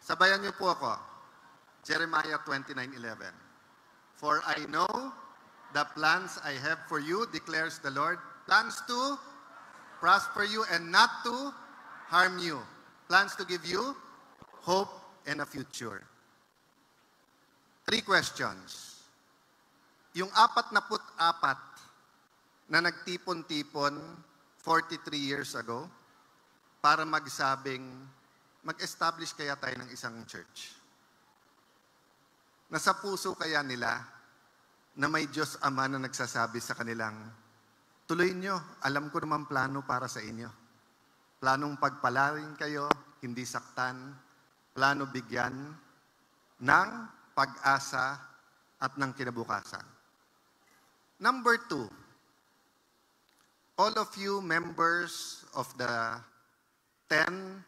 Sabayan niyo po ako. Jeremiah 29:11. For I know the plans I have for you, declares the Lord. Plans to prosper you and not to harm you. Plans to give you hope and a future. 3 questions. Yung 44 na nagtipon-tipon 43 years ago para magsabing, mag-establish kaya tayo ng isang church. Nasa puso kaya nila na may Diyos Ama na nagsasabi sa kanilang, tuloy nyo, alam ko naman plano para sa inyo. Planong pagpalarin kayo, hindi saktan, plano bigyan ng pag-asa at ng kinabukasan. Number 2, all of you members of the 10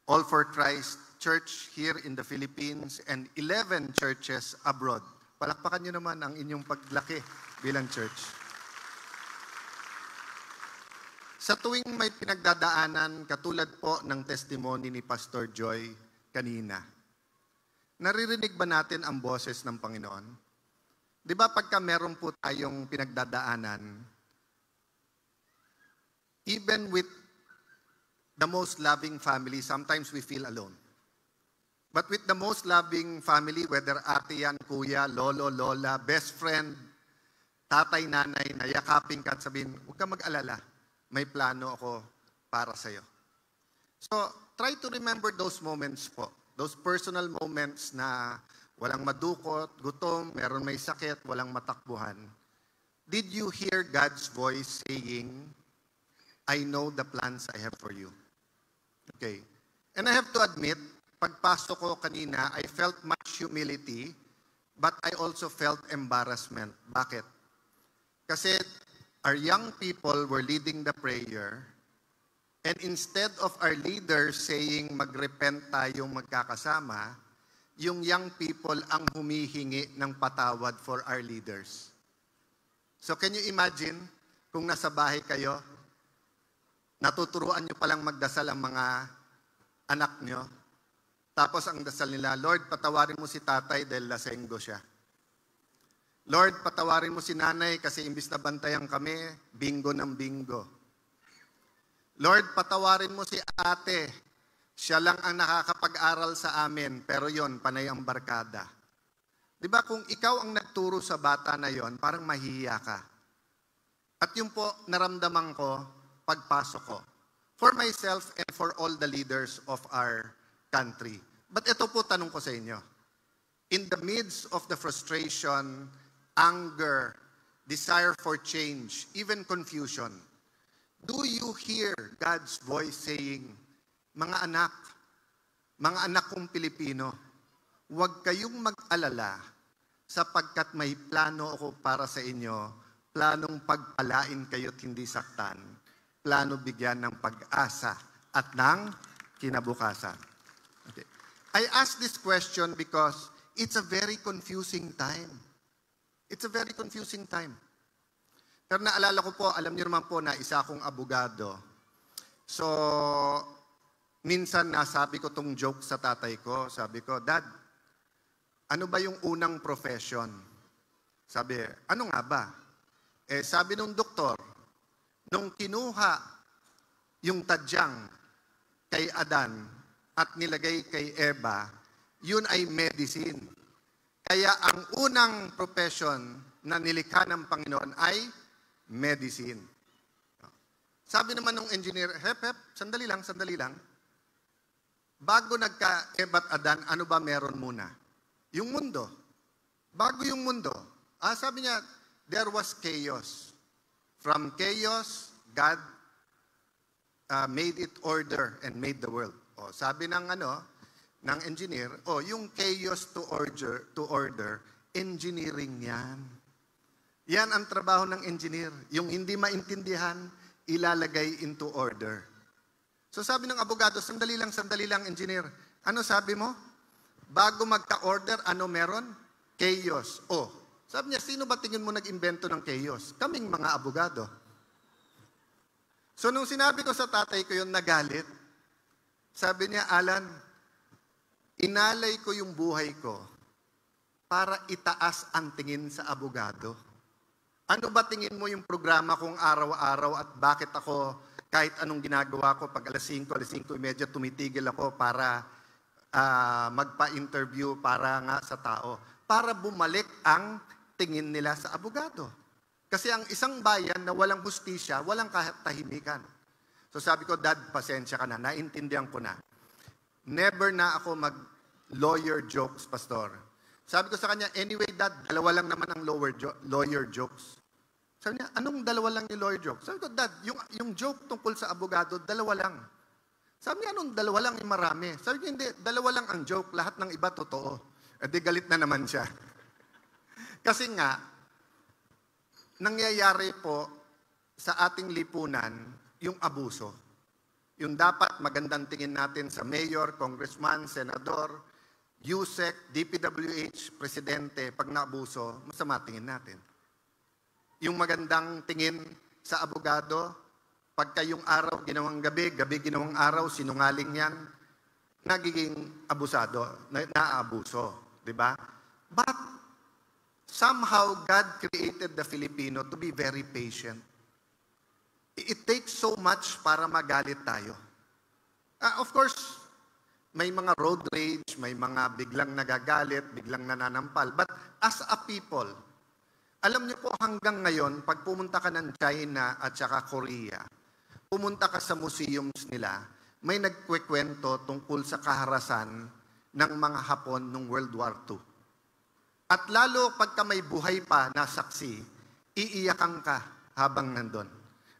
All for Christ Church here in the Philippines and 11 churches abroad. Palakpakan nyo naman ang inyong paglaki bilang church. Sa tuwing may pinagdadaanan, katulad po ng testimony ni Pastor Joy kanina, naririnig ba natin ang boses ng Panginoon? Di ba pagka meron po tayong pinagdadaanan, even with the most loving family, sometimes we feel alone. But with the most loving family, whether ate yan, kuya, lolo, lola, best friend, tatay, nanay, nayakapin ka at sabihin, huwag ka mag-alala, may plano ako para sa'yo. So, try to remember those moments po. Those personal moments na walang madukot, gutom, meron may sakit, walang matakbuhan. Did you hear God's voice saying, I know the plans I have for you? Okay. And I have to admit, pagpasok ko kanina, I felt much humility, but I also felt embarrassment. Bakit? Kasi our young people were leading the prayer, and instead of our leaders saying, magrepent tayong magkakasama, yung young people ang humihingi ng patawad for our leaders. So can you imagine, kung nasa bahay kayo, natuturuan nyo palang magdasal ang mga anak nyo. Tapos ang dasal nila, Lord, patawarin mo si tatay dahil lasenggo siya. Lord, patawarin mo si nanay kasi imbis na bantayan kami, bingo ng bingo. Lord, patawarin mo si ate. Siya lang ang nakakapag-aral sa amin, pero yon panay ang barkada. Di ba kung ikaw ang nagturo sa bata na yon, parang mahihiya ka. At yun po, naramdaman ko, pagpasok ko. For myself and for all the leaders of our country. But ito po tanong ko sa inyo. In the midst of the frustration, anger, desire for change, even confusion, do you hear God's voice saying, mga anak kong Pilipino, huwag kayong mag-alala sapagkat may plano ako para sa inyo, planong pagpalain kayo't hindi saktan. Plano bigyan ng pag-asa at ng kinabukasan. Okay. I ask this question because it's a very confusing time. It's a very confusing time. Pero naalala ko po, alam niyo naman po na isa akong abogado. So, minsan nasabi ko tong joke sa tatay ko. Sabi ko, Dad, ano ba yung unang profession? Sabi, ano nga ba? Sabi nung doktor, nung kinuha yung tadyang kay Adan at nilagay kay Eva, yun ay medicine. Kaya ang unang profession na nilikha ng Panginoon ay medicine. Sabi naman ng engineer, sandali lang. Bago nagka-Eva at Adan, ano ba meron muna? Yung mundo. Bago yung mundo. Sabi niya, there was chaos. From chaos, God made it order and made the world. Sabi ng engineer, yung chaos to order, engineering yan. Yan ang trabaho ng engineer. Yung hindi maintindihan, ilalagay into order. So sabi ng abogado, sandali lang, engineer. Ano sabi mo? Bago magka-order, ano meron? Chaos. Sabi niya, sino ba tingin mo nag-imbento ng chaos? Kaming mga abogado. So nung sinabi ko sa tatay ko yun, nagalit. Sabi niya, Alan, Inalay ko yung buhay ko para itaas ang tingin sa abogado. Ano ba tingin mo yung programa kong araw-araw at bakit ako, kahit anong ginagawa ko, pag alas 5:30, tumitigil ako para magpa-interview para nga sa tao. Para bumalik ang tingin nila sa abogado. Kasi ang isang bayan na walang hustisya, walang katahimikan. So sabi ko, Dad, pasensya ka na, naintindihan ko na. Never na ako mag-lawyer jokes, Pastor. Sabi ko sa kanya, anyway, Dad, dalawa lang naman ang lawyer jokes. Sabi niya, anong dalawa lang yung lawyer jokes? Sabi ko, Dad, yung joke tungkol sa abogado, dalawa lang. Sabi niya, anong dalawa lang yung marami? Sabi niya, hindi, dalawa lang ang joke, lahat ng iba totoo. E di galit na naman siya. Kasi nga, nangyayari po sa ating lipunan yung abuso. Yung dapat magandang tingin natin sa mayor, congressman, senador, USEC, DPWH, presidente, pag naabuso, masama tingin natin. Yung magandang tingin sa abogado, pagka yung araw ginawang gabi, gabi ginawang araw, sinungaling yan, nagiging abusado, naaabuso. Diba? But somehow God created the Filipino to be very patient. It takes so much para magalit tayo. Of course, may mga road rage, may mga biglang nagagalit, biglang nananampal. But as a people, alam niyo po hanggang ngayon, pag pumunta ka ng China at saka Korea, pumunta ka sa museums nila, may nagkwekwento tungkol sa kaharasan ng mga Hapon noong World War II. At lalo pagka may buhay pa na saksi, iiyakan ka habang nandun.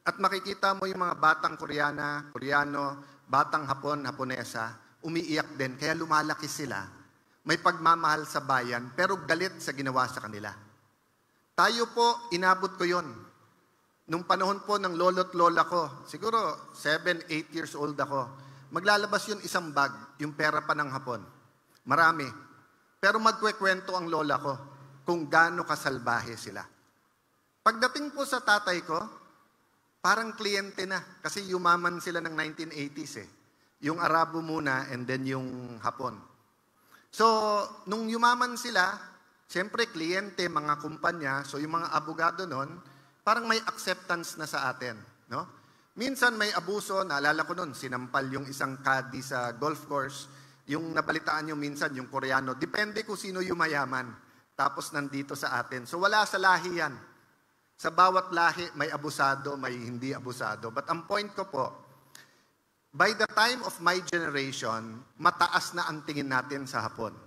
At makikita mo yung mga batang Koreano, batang Hapon, Haponesa, umiiyak din, kaya lumalaki sila. May pagmamahal sa bayan, pero galit sa ginawa sa kanila. Tayo po, inabot ko yon. Nung panahon po ng lolo't lola ko, siguro 7, 8 years old ako, maglalabas yun isang bag, yung pera pa ng Hapon. Marami. Pero magkwekwento ang lola ko kung gaano kasalbahe sila. Pagdating po sa tatay ko, parang kliyente na. Kasi yumaman sila ng 1980s eh. Yung Arabo muna and then yung Hapon. So, nung yumaman sila, siyempre kliyente, mga kumpanya, so yung mga abogado nun, parang may acceptance na sa atin. No? Minsan may abuso, naalala ko nun, sinampal yung isang caddy sa golf course, yung nabalitaan nyo minsan, yung Koreano, depende kung sino yung mayaman. Tapos nandito sa atin. So wala sa lahi yan. Sa bawat lahi, may abusado, may hindi abusado. But ang point ko po, by the time of my generation, mataas na ang tingin natin sa Hapon.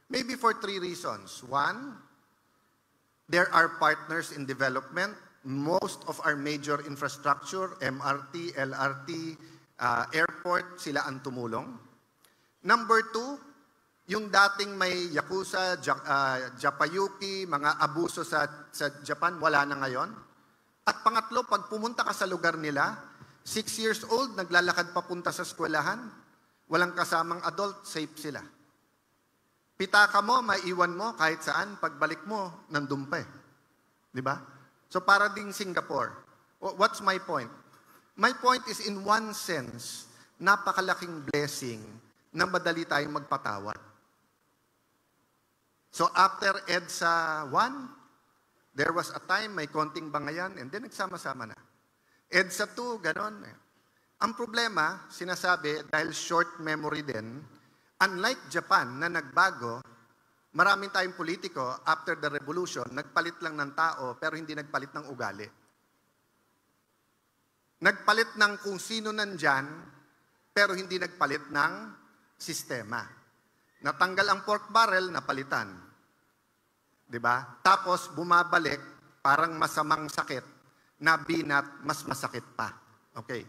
Maybe for 3 reasons. 1, there are partners in development. Most of our major infrastructure, MRT, LRT, airport, sila ang tumulong. Number 2, yung dating may Yakuza, Japayuki, mga abuso sa Japan, wala na ngayon. At pangatlo, pag pumunta ka sa lugar nila, 6 years old, naglalakad papunta sa eskwelahan, walang kasamang adult, safe sila. Pitaka mo, maiwan mo, kahit saan, pagbalik mo, nandun pa eh. Di ba? So para ding Singapore. What's my point? My point is in one sense, napakalaking blessing na madali tayong magpatawad. So after EDSA 1, there was a time may konting bangayan and then nagsama-sama na. EDSA 2, ganon. Ang problema, sinasabi, dahil short memory din, unlike Japan na nagbago, maraming tayong politiko, after the revolution, nagpalit lang ng tao pero hindi nagpalit ng ugali. Nagpalit ng kung sino nandyan, pero hindi nagpalit ng sistema. Natanggal ang pork barrel, napalitan. Diba? Tapos bumabalik, parang masamang sakit, na binat, mas masakit pa. Okay.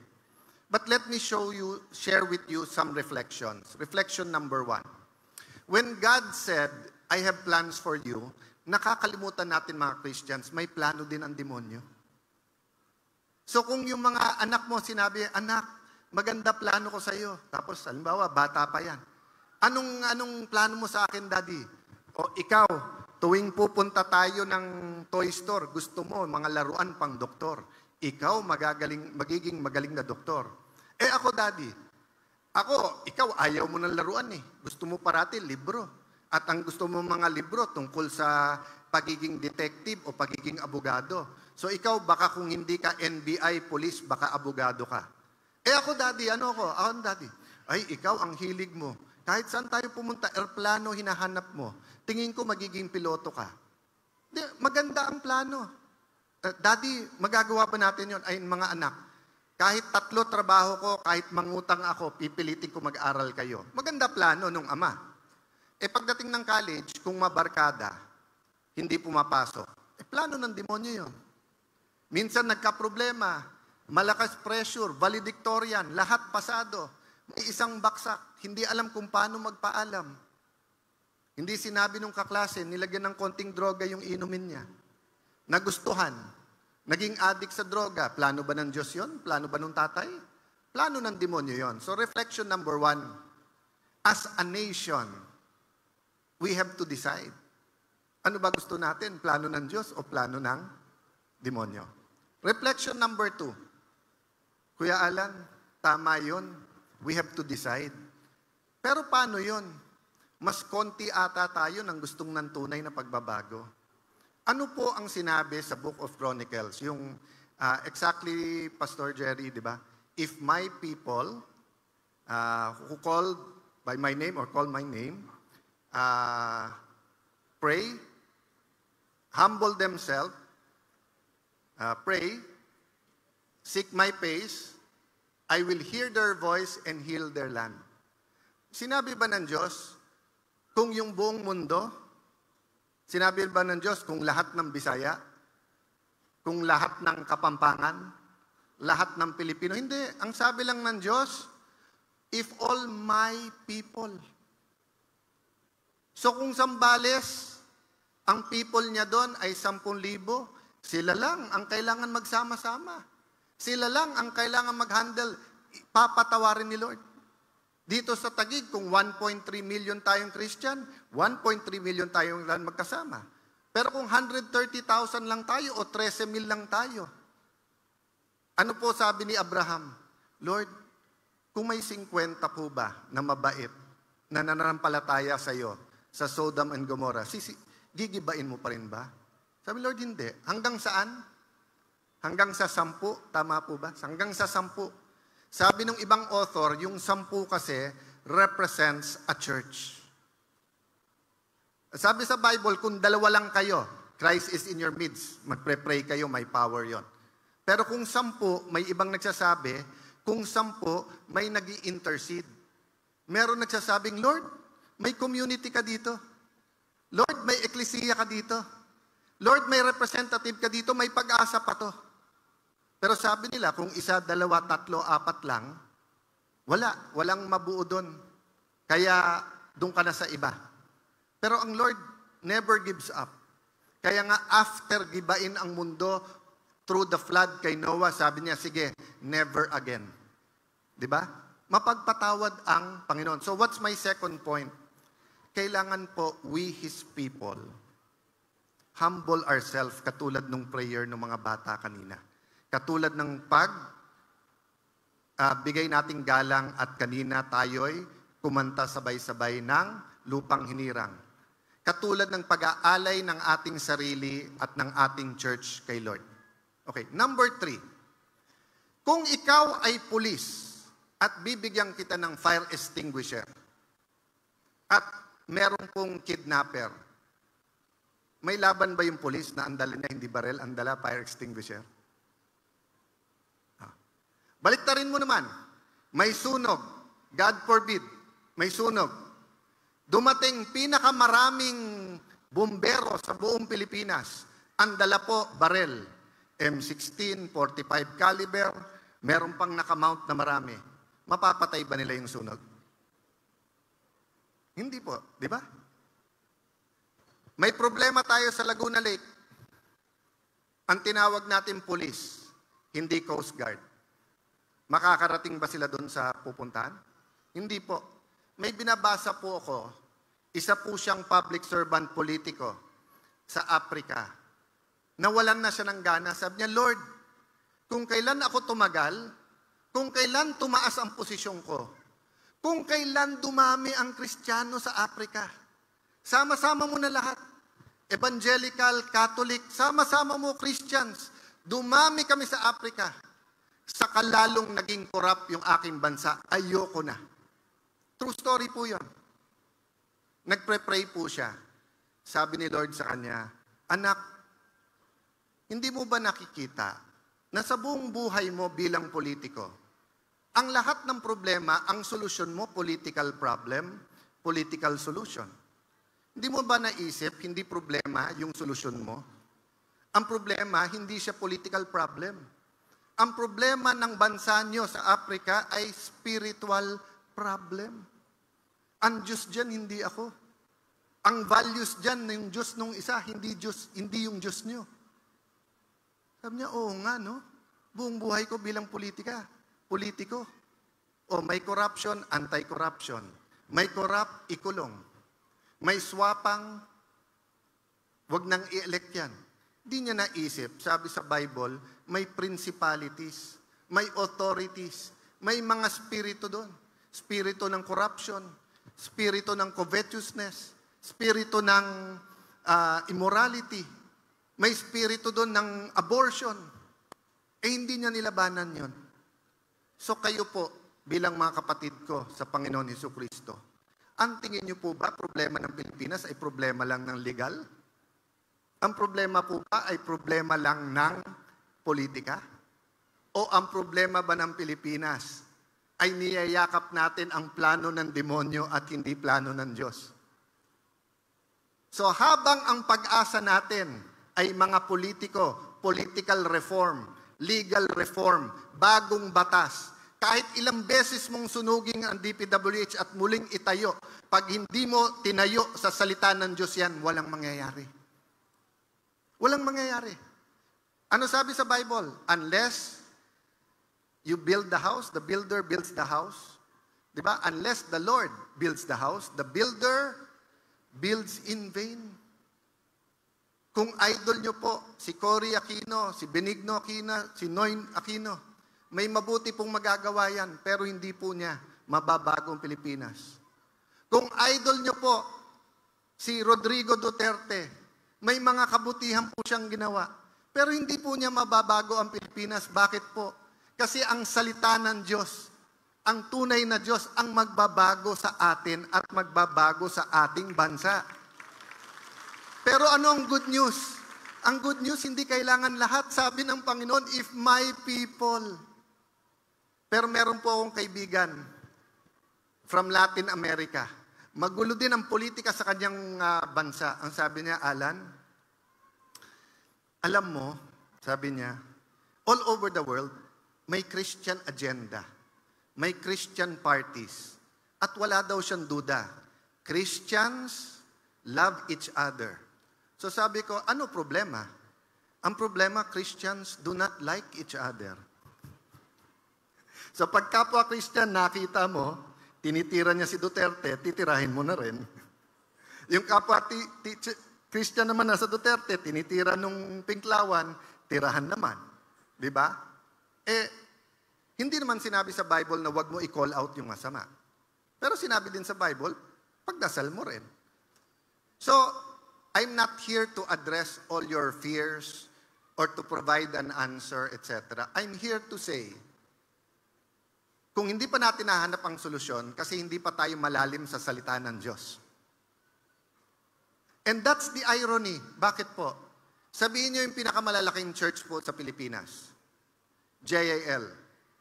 But let me share with you some reflections. Reflection number 1. When God said, I have plans for you, nakakalimutan natin mga Christians, may plano din ang demonyo. So kung yung mga anak mo sinabi, anak, maganda plano ko sa iyo. Tapos, halimbawa, bata pa yan. Anong plano mo sa akin, Daddy? O ikaw, tuwing pupunta tayo ng toy store, gusto mo, mga laruan pang doktor. Ikaw, magiging magaling na doktor. Eh ako, Daddy, ikaw, ayaw mo ng laruan eh. Gusto mo parati libro. At ang gusto mo mga libro tungkol sa pagiging detective o pagiging abogado. So ikaw, baka kung hindi ka NBI, police, baka abogado ka. Ako, daddy, ano ako? Ako, daddy. Ay, ikaw, ang hilig mo. Kahit saan tayo pumunta, airplano hinahanap mo. Tingin ko magiging piloto ka. Maganda ang plano. Daddy, magagawa ba natin yon? Ay, mga anak, kahit 3 trabaho ko, kahit mangutang ako, pipilitin ko mag-aral kayo. Maganda plano nung ama. Pagdating ng college, kung mabarkada, hindi pumapasok. Plano ng demonyo yun. Minsan nagka-problema, malakas pressure, valedictorian, lahat pasado. May isang baksak, hindi alam kung paano magpaalam. Hindi sinabi nung kaklase, nilagyan ng konting droga yung inumin niya. Nagustuhan. Naging addict sa droga. Plano ba ng Diyos yun? Plano ba ng tatay? Plano ng demonyo yun. So reflection number 1. As a nation, we have to decide. Ano ba gusto natin? Plano ng Diyos o plano ng demonyo? Reflection number 2. Kuya Alan, tama yun. We have to decide. Pero paano yun? Mas konti ata tayo ng gustong ng tunay na pagbabago. Ano po ang sinabi sa Book of Chronicles? Yung exactly, Pastor Jerry, di ba? If my people who call by my name or call my name, pray, humble themselves, pray, seek my face, I will hear their voice and heal their land. Sinabi ba ng Diyos, kung yung buong mundo, sinabi ba ng Diyos kung lahat ng Bisaya, kung lahat ng Kapampangan, lahat ng Pilipino? Hindi. Ang sabi lang ng Diyos, if all my people. So kung Zambales, ang people niya doon ay 10,000, sila lang ang kailangan magsama-sama. Sila lang ang kailangan mag-handle. Papatawarin ni Lord. Dito sa Taguig, kung 1.3 million tayong Christian, 1.3 million tayong lang magkasama. Pero kung 130,000 lang tayo o 13,000 lang tayo, ano po sabi ni Abraham? Lord, kung may 50 po ba na mabait, na nananampalataya sa iyo, sa Sodom and Gomorrah, gigibain mo pa rin ba? Sabi Lord, hindi. Hanggang saan? Hanggang sa 10, tama po ba? Hanggang sa 10. Sabi ng ibang author, yung 10 kasi represents a church. Sabi sa Bible, kung 2 lang kayo, Christ is in your midst, magpre-pray kayo, may power yon. Pero kung 10, may ibang nagsasabi, kung 10, may nag-i-intercede. Meron nagsasabing, Lord, may community ka dito. Lord, may eklesiya ka dito. Lord, may representative ka dito, may pag-asa pa to. Pero sabi nila, kung 1, 2, 3, 4 lang, walang mabuo doon. Kaya doon ka na sa iba. Pero ang Lord never gives up. Kaya nga after gibain ang mundo through the flood kay Noah, sabi niya, sige, never again. Di ba? Mapagpatawad ang Panginoon. So what's my second point? Kailangan po we His people humble ourselves katulad ng prayer ng mga bata kanina. Katulad ng bigay nating galang at kanina tayo'y kumanta sabay-sabay ng lupang hinirang. Katulad ng pag-aalay ng ating sarili at ng ating church kay Lord. Okay, number 3. Kung ikaw ay pulis at bibigyan kita ng fire extinguisher at meron pong kidnapper, may laban ba yung pulis na ang dala niya hindi barel, ang dala fire extinguisher? Baliktarin mo naman, may sunog, God forbid, may sunog. Dumating pinakamaraming bumbero sa buong Pilipinas, ang dala po barel, M16, 45 caliber, meron pang nakamount na marami. Mapapatay ba nila yung sunog? Hindi po, di ba? May problema tayo sa Laguna Lake. Ang tinawag natin police, hindi Coast Guard. Makakarating ba sila doon sa pupuntahan? Hindi po. May binabasa po ako, isa po siyang public servant politiko sa Africa. Nawalan na siya ng gana. Sabi niya, Lord, kung kailan ako tumagal, kung kailan tumaas ang posisyon ko, Kung kailan dumami ang Kristiyano sa Africa, sama-sama mo na lahat. Evangelical, Catholic, sama-sama mo Christians. Dumami kami sa Africa. Saka lalong naging corrupt yung aking bansa. Ayoko na. True story po yun. Nagpre-pray po siya. Sabi ni Lord sa kanya, anak, hindi mo ba nakikita na sa buong buhay mo bilang politiko, ang lahat ng problema, ang solusyon mo, political problem, political solution. Hindi mo ba naisip, hindi problema yung solusyon mo? Ang problema, hindi siya political problem. Ang problema ng bansa nyo sa Africa ay spiritual problem. Ang Diyos dyan, hindi ako. Ang values dyan, yung Diyos nung isa, hindi yung Diyos nyo. Sabi niya, oo nga, no? Buong buhay ko bilang politiko. O may corruption, anti-corruption. May corrupt, ikulong. May swapang, wag nang i-elect yan. Di niya naisip, sabi sa Bible, may principalities, may authorities, may mga spirito doon. Spirito ng corruption, spirito ng covetousness, spirito ng immorality, may spirito doon ng abortion. Hindi niya nilabanan yon. So kayo po, bilang mga kapatid ko sa Panginoon Hesukristo, ang tingin niyo po ba problema ng Pilipinas ay problema lang ng legal? Ang problema po ba ay problema lang ng politika? O ang problema ba ng Pilipinas ay niyayakap natin ang plano ng demonyo at hindi plano ng Diyos? So habang ang pag-asa natin ay mga politiko, political reform, legal reform, bagong batas. Kahit ilang beses mong sunugin ang DPWH at muling itayo, pag hindi mo tinayo sa salita ng Diyos yan, walang mangyayari. Walang mangyayari. Ano sabi sa Bible? Unless you build the house, the builder builds the house. Diba? Unless the Lord builds the house, the builder builds in vain. Kung idol nyo po, si Cory Aquino, si Benigno Aquino, si Noy Aquino, may mabuti pong magagawa yan, pero hindi po niya mababago ang Pilipinas. Kung idol nyo po, si Rodrigo Duterte, may mga kabutihan po siyang ginawa, pero hindi po niya mababago ang Pilipinas. Bakit po? Kasi ang salita ng Diyos, ang tunay na Diyos, ang magbabago sa atin at magbabago sa ating bansa. Pero ano ang good news? Ang good news, hindi kailangan lahat. Sabi ng Panginoon, if my people. Pero meron po akong kaibigan from Latin America. Magulo din ang politika sa kanyang bansa. Ang sabi niya, Alan, alam mo, sabi niya, all over the world, may Christian agenda. May Christian parties. At wala daw siyang duda. Christians love each other. So sabi ko, ano problema? Ang problema, Christians do not like each other. So pag kapwa Christian, nakita mo, tinitira niya si Duterte, titirahin mo na rin. Yung kapwa Christian naman nasa Duterte, tinitira nung Pinklawan, tirahan naman. Di ba? Hindi naman sinabi sa Bible na wag mo i-call out yung masama. Pero sinabi din sa Bible, pagdasal mo rin. So, I'm not here to address all your fears or to provide an answer, etc. I'm here to say, kung hindi pa natin nahanap ang solusyon, kasi hindi pa tayo malalim sa salita ng Diyos. And that's the irony. Bakit po? Sabihin niyo yung pinakamalalaking church po sa Pilipinas. JAL.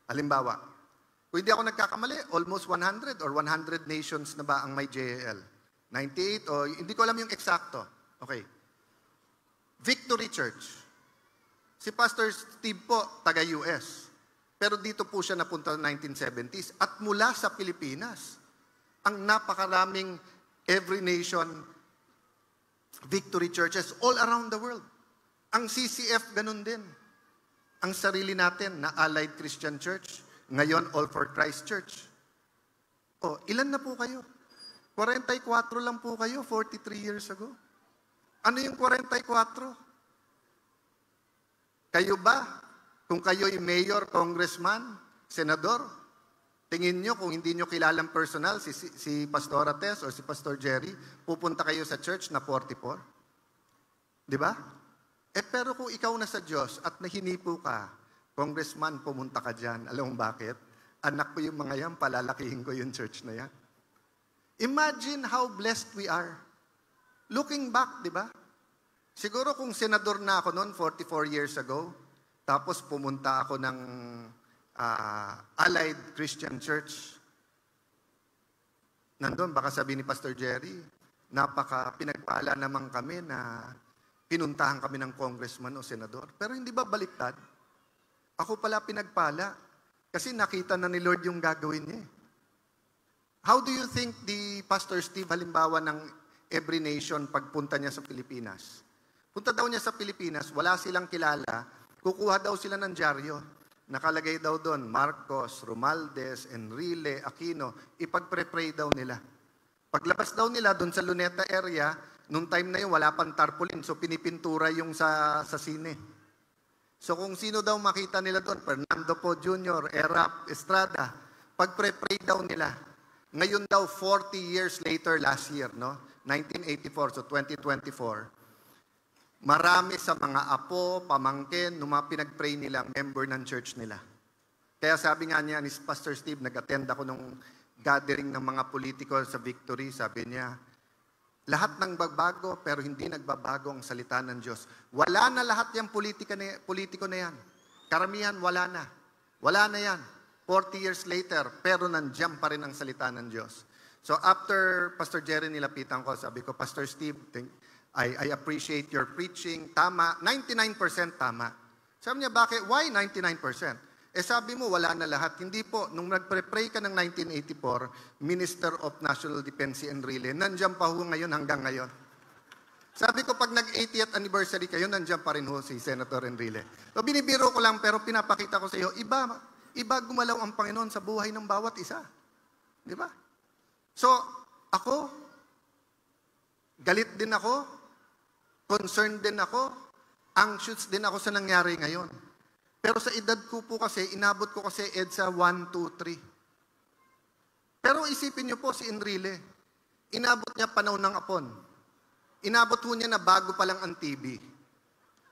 Halimbawa. Kung hindi ako nagkakamali, almost 100 or 100 nations na ba ang may JAL? 98 o hindi ko alam yung eksakto. Okay. Victory Church. Si Pastor Steve po, taga-US. Pero dito po siya napunta noong 1970s. At mula sa Pilipinas, ang napakaraming every nation victory churches all around the world. Ang CCF, ganun din. Ang sarili natin na Allied Christian Church, ngayon All for Christ Church. O, ilan na po kayo? 44 lang po kayo, 43 years ago. Ano yung 44? Kayo ba? Kung kayo'y mayor, congressman, senador, Tingin nyo, kung hindi nyo kilalang personal, si Pastora Tess or si Pastor Jerry, pupunta kayo sa church na 44? Di ba? Pero kung ikaw na sa Diyos at nahinipo ka, congressman, pumunta ka dyan. Alam mo bakit? Anak ko yung mga yan, palalakihin ko yung church na yan. Imagine how blessed we are. Looking back, di ba? Siguro kung senador na ako noon, 44 years ago, tapos pumunta ako ng Allied Christian Church. Nandun, baka sabi ni Pastor Jerry, pinagpala naman kami na pinuntahan kami ng congressman o senador. Pero hindi ba baliktad? Ako pala pinagpala kasi nakita na ni Lord yung gagawin niya. How do you think the Pastor Steve halimbawa ng Every Nation pagpunta niya sa Pilipinas? Punta daw niya sa Pilipinas, wala silang kilala, kukuha daw sila ng dyaryo. Nakalagay daw doon, Marcos, Romualdez, Enrile, Aquino, ipagpre-pray daw nila. Paglabas daw nila doon sa Luneta area, nung time na yun, wala pang tarpaulin, so pinipintura yung sa sine. So kung sino daw makita nila doon, Fernando Po Jr., Erap, Estrada, pagpre-pray daw nila. Ngayon daw, 40 years later, last year, no? 1984, so 2024, marami sa mga apo, pamangkin, nung mga pinag-pray nila, member ng church nila. Kaya sabi nga niya ni Pastor Steve, nag-attend ako nung gathering ng mga politiko sa Victory, sabi niya, lahat ng bagbago, pero hindi nagbabago ang salita ng Diyos. Wala na lahat yung politiko na yan. Karamihan, wala na. Wala na yan. 40 years later, pero nandiyan pa rin ang salita ng Diyos. So after Pastor Jerry nilapitan ko, sabi ko, Pastor Steve, I appreciate your preaching. Tama. 99% tama. Sabi niya, bakit? Why 99%? Sabi mo, wala na lahat. Hindi po. Nung nagpre-pray ka ng 1984, Minister of National Defense si Enrile, nandiyan pa ho ngayon hanggang ngayon. Sabi ko, pag nag-80th anniversary kayo, nandiyan pa rin ho si Senator Enrile. So, binibiro ko lang, pero pinapakita ko sa iyo, iba gumalaw ang Panginoon sa buhay ng bawat isa. Di ba? So, ako, galit din ako, concerned din ako, anxious din ako sa nangyari ngayon. Pero sa edad ko po kasi, inabot ko kasi EDSA 1, 2, 3. Pero isipin niyo po si Enrile, inabot niya panahon ng Apon. Inabot ho niya na bago pa lang ang TV.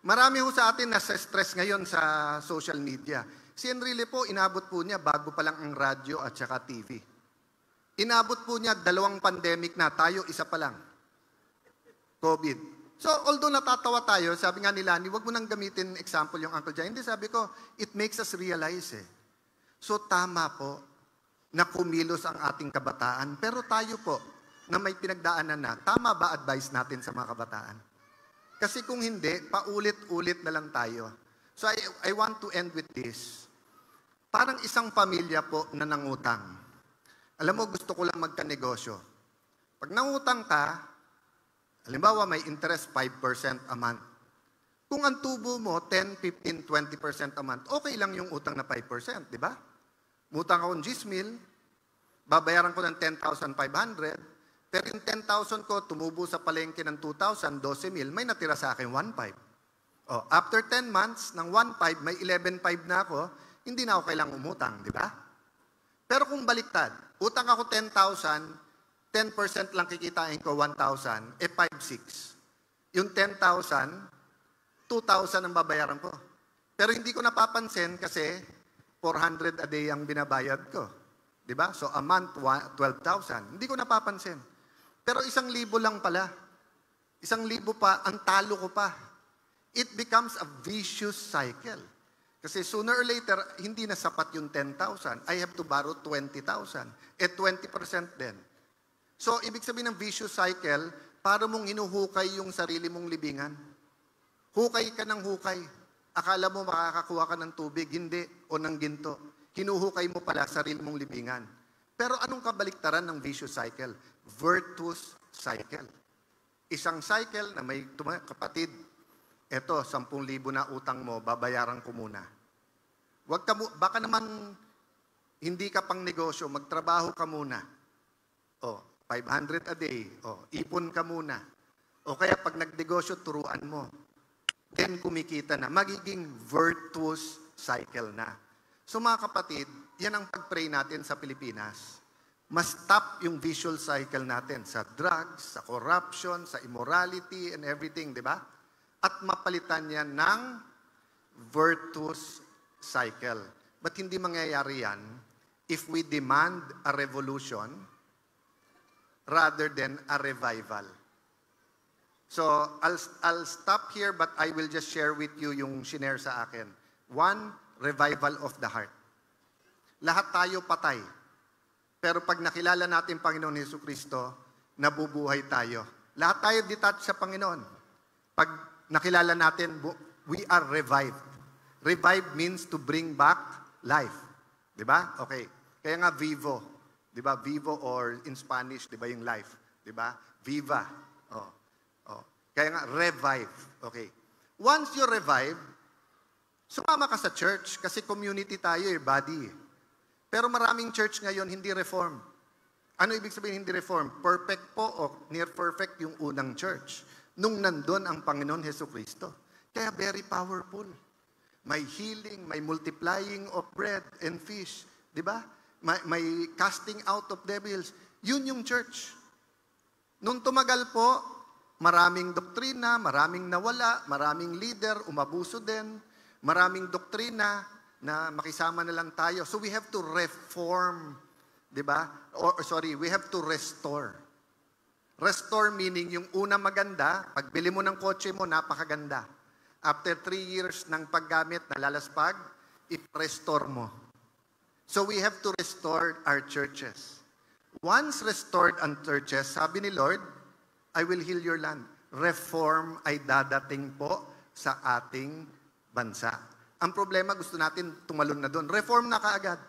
Marami ho sa atin nasa stress ngayon sa social media. Si Enrile po, inabot po niya bago pa lang ang radyo at saka TV. Inabot po niya 2 pandemic na, tayo isa pa lang. COVID. So, although natatawa tayo, sabi nga nila, huwag mo nang gamitin example yung Uncle Jai. Hindi, sabi ko, it makes us realize So, tama po na kumilos ang ating kabataan. Pero tayo po, na may pinagdaanan na, tama ba advice natin sa mga kabataan? Kasi kung hindi, paulit-ulit na lang tayo. So, I want to end with this. Parang isang pamilya po na nangutang. Alam mo, gusto ko lang magkanegosyo. Pag nangutang ka, halimbawa, may interest 5% a month. Kung ang tubo mo, 10, 15, 20% a month, okay lang yung utang na 5%, di ba? Utang ako ng 10,000, babayaran ko ng 10,500, pero yung 10,000 ko, tumubo sa palengke ng 2,000, 12,000, may natira sa akin 1,500. After 10 months, ng 1,500, may 11,500 na ako, hindi na ako kailangang umutang, di ba? Pero kung baliktad, utang ako 10,000, 10% lang kikitain ko, 1,000, 5,600. Yung 10,000, 2,000 ang babayaran ko. Pero hindi ko napapansin kasi 400 a day ang binabayad ko. Diba? So a month, 12,000. Hindi ko napapansin. Pero 1,000 lang pala. 1,000 pa, ang talo ko pa. It becomes a vicious cycle. Kasi sooner or later, hindi na sapat yung 10,000. I have to borrow 20,000. 20% din. So, ibig sabihin ng vicious cycle, para mong hinuhukay yung sarili mong libingan. Hukay ka ng hukay. Akala mo makakakuha ka ng tubig, hindi, o ng ginto. Hinuhukay mo pala sarili mong libingan. Pero anong kabaliktaran ng vicious cycle? Virtuous cycle. Isang cycle na may kapatid, eto, 10,000 na utang mo, babayaran ko muna. Baka naman hindi ka pang negosyo, magtrabaho ka muna. 500 a day. Ipon ka muna. O kaya pag nagnegosyo, turuan mo. Then kumikita na. Magiging virtuous cycle na. So mga kapatid, yan ang pag-pray natin sa Pilipinas. Mas stop yung visual cycle natin sa drugs, sa corruption, sa immorality, and everything, di ba? At mapalitan yan ng virtuous cycle. But hindi mangyayari yan if we demand a revolution rather than a revival. So, I'll stop here, but I will just share with you yung shinare sa akin. One, revival of the heart. Lahat tayo patay. Pero pag nakilala natin Panginoon Jesucristo, nabubuhay tayo. Lahat tayo detached sa Panginoon. Pag nakilala natin, we are revived. Revive means to bring back life. Di ba? Okay. Kaya nga vivo. Di ba? Vivo or in Spanish, di ba yung life? Di ba? Viva. Oh. Kaya nga, revive. Okay. Once you revive, sumama ka sa church kasi community tayo body. Pero maraming church ngayon hindi reform. Ano ibig sabihin hindi reform? Perfect po o near perfect yung unang church. Nung nandun ang Panginoon Jesucristo. Kaya very powerful. May healing, may multiplying of bread and fish. Di ba? May casting out of devils. Yun yung church. Nung tumagal po, maraming doktrina, maraming nawala, maraming leader, umabuso din, maraming doktrina na makisama na lang tayo. So we have to reform, di ba? We have to restore. Restore meaning yung una maganda, pagbili mo ng kotse mo, napakaganda. After 3 years ng paggamit, nalalaspag, i-restore mo. So we have to restore our churches. Once restored ang churches, sabi ni Lord, I will heal your land. Reform ay dadating po sa ating bansa. Ang problema, gusto natin tumalon na doon. Reform na kaagad.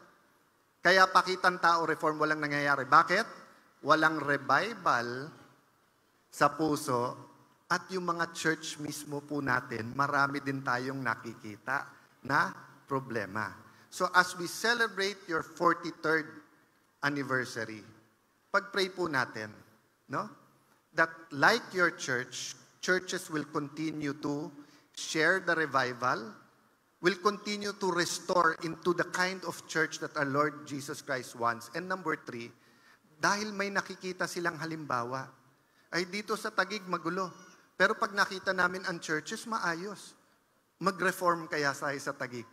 Kaya pakitang tao, reform, walang nangyayari. Bakit? Walang revival sa puso at yung mga church mismo po natin, marami din tayong nakikita na problema. So as we celebrate your 43rd anniversary, pag-pray po natin, no? That like your church, churches will continue to share the revival, will continue to restore into the kind of church that our Lord Jesus Christ wants. And number 3, dahil may nakikita silang halimbawa, ay dito sa Taguig magulo. Pero pag nakita namin ang churches, maayos. Mag-reform kaya sa Taguig.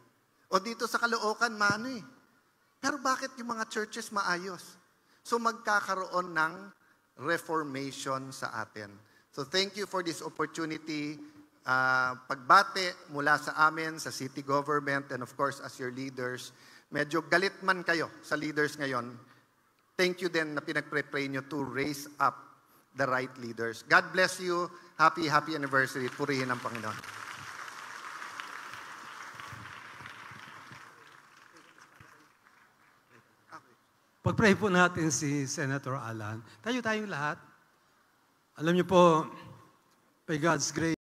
O dito sa Caloocan, maano eh. Pero bakit yung mga churches maayos? So magkakaroon ng reformation sa atin. So thank you for this opportunity. Pagbate mula sa amin, sa city government, and of course as your leaders. Medyo galit man kayo sa leaders ngayon. Thank you din na pinag-pray nyo to raise up the right leaders. God bless you. Happy anniversary. Purihin ang Panginoon. Pag-pray po natin si Senator Alan. Tayo tayong lahat. Alam niyo po, by God's grace,